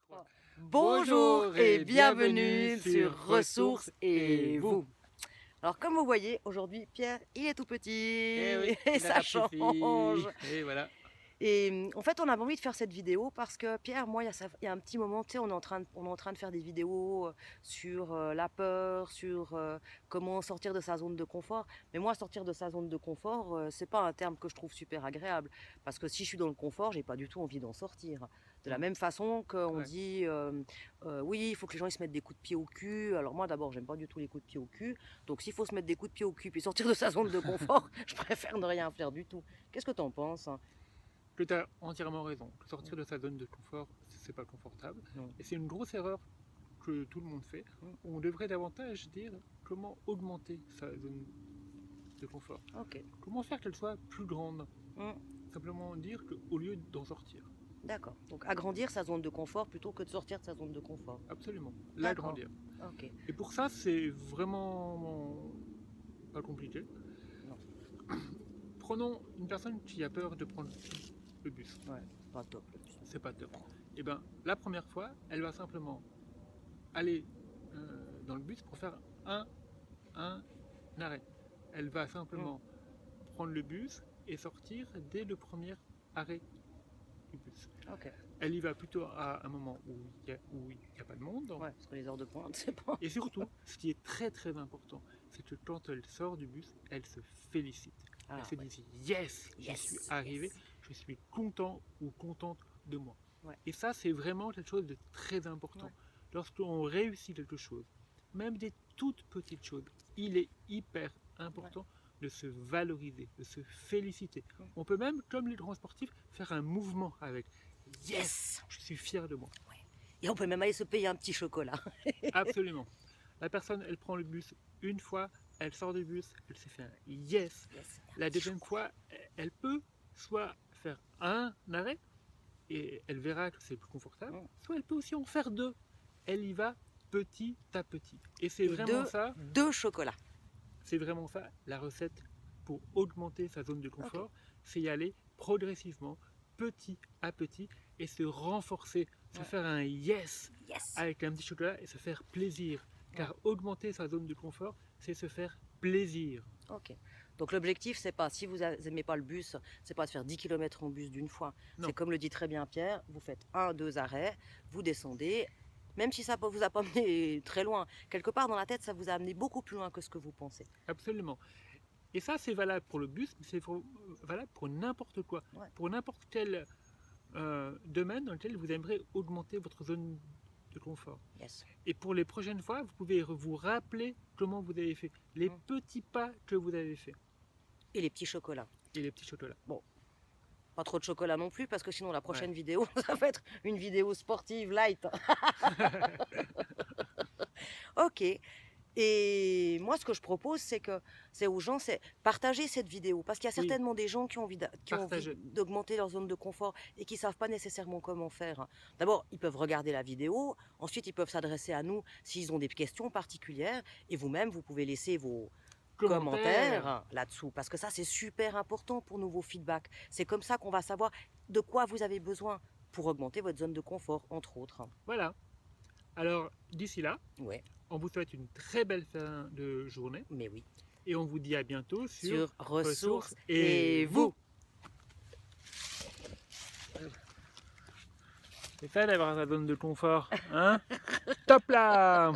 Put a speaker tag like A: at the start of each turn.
A: 3.
B: Bonjour et bienvenue sur Ressources et vous. Alors comme vous voyez, aujourd'hui Pierre il est tout petit
A: Oui,
B: et ça change.
A: Et voilà.
B: Et en fait on avait envie de faire cette vidéo parce que Pierre, moi il y a un petit moment, tu sais, on est en train de faire des vidéos sur la peur, sur comment sortir de sa zone de confort. Mais moi sortir de sa zone de confort, c'est pas un terme que je trouve super agréable parce que si je suis dans le confort, j'ai pas du tout envie d'en sortir. De la même façon qu'on dit oui, il faut que les gens ils se mettent des coups de pied au cul. Alors moi d'abord, j'aime pas du tout les coups de pied au cul. Donc s'il faut se mettre des coups de pied au cul puis sortir de sa zone de confort, je préfère ne rien faire du tout. Qu'est-ce que tu en penses?
A: Tu as entièrement raison. Sortir de sa zone de confort, c'est pas confortable.
B: Non.
A: Et c'est une grosse erreur que tout le monde fait. On devrait davantage dire comment augmenter sa zone de confort.
B: Ok.
A: Comment faire qu'elle soit plus grande.
B: Mm.
A: Simplement dire qu'au lieu d'en sortir.
B: D'accord. Donc agrandir sa zone de confort plutôt que de sortir de sa zone de confort.
A: Absolument.
B: D'accord.
A: L'agrandir.
B: Ok.
A: Et pour ça, c'est vraiment pas compliqué.
B: Non.
A: Prenons une personne qui a peur de prendre le bus.
B: Ouais, c'est pas top le bus.
A: C'est pas top. Et bien, la première fois, elle va simplement aller dans le bus pour faire un arrêt. Elle va simplement prendre le bus et sortir dès le premier arrêt du bus.
B: Ok.
A: Elle y va plutôt à un moment où il n'y a pas de monde.
B: Ouais, parce que les heures de pointe, c'est pas.
A: Et surtout, ce qui est très très important, c'est que quand elle sort du bus, elle se félicite. Elle se dit yes, j'y suis arrivé, je suis content ou contente de moi.
B: Ouais.
A: Et ça, c'est vraiment quelque chose de très important. Ouais. Lorsqu'on réussit quelque chose, même des toutes petites choses, il est hyper important de se valoriser, de se féliciter. On peut même, comme les grands sportifs, faire un mouvement avec yes, je suis fier de moi.
B: Ouais. Et on peut même aller se payer un petit chocolat.
A: Absolument. La personne, elle prend le bus une fois, elle sort du bus, elle s'est fait un yes. La deuxième fois, elle peut soit faire un arrêt et elle verra que c'est plus confortable, soit elle peut aussi en faire deux. Elle y va petit à petit. Et c'est vraiment ça.
B: Deux chocolats.
A: C'est vraiment ça la recette pour augmenter sa zone de confort. C'est y aller progressivement, petit à petit et se renforcer, se faire un yes avec un petit chocolat et se faire plaisir. Car augmenter sa zone de confort, c'est se faire plaisir.
B: Ok. Donc l'objectif, c'est pas, si vous n'aimez pas le bus, c'est pas de faire 10 km en bus d'une fois. C'est comme le dit très bien Pierre, vous faites 1-2 arrêts, vous descendez, même si ça ne vous a pas amené très loin. Quelque part dans la tête, ça vous a amené beaucoup plus loin que ce que vous pensez.
A: Absolument. Et ça, c'est valable pour le bus, mais c'est valable pour n'importe quoi. Ouais. Pour n'importe quel domaine dans lequel vous aimeriez augmenter votre zone de confort.
B: Yes.
A: Et pour les prochaines fois, vous pouvez vous rappeler comment vous avez fait, les petits pas que vous avez fait.
B: Et les petits chocolats.
A: Et les petits chocolats.
B: Bon, pas trop de chocolat non plus, parce que sinon la prochaine vidéo, ça va être une vidéo sportive light. Ok. Et moi, ce que je propose, c'est aux gens, c'est partager cette vidéo. Parce qu'il y a certainement des gens qui ont envie d'augmenter leur zone de confort et qui ne savent pas nécessairement comment faire. D'abord, ils peuvent regarder la vidéo. Ensuite, ils peuvent s'adresser à nous s'ils ont des questions particulières. Et vous-même, vous pouvez laisser vos commentaires là-dessous. Parce que ça, c'est super important pour nous, vos feedbacks. C'est comme ça qu'on va savoir de quoi vous avez besoin pour augmenter votre zone de confort, entre autres.
A: Voilà. Alors, d'ici là, on vous souhaite une très belle fin de journée.
B: Mais oui.
A: Et on vous dit à bientôt sur
B: Ressources et vous.
A: C'est ça d'avoir sa zone de confort, hein? Top là!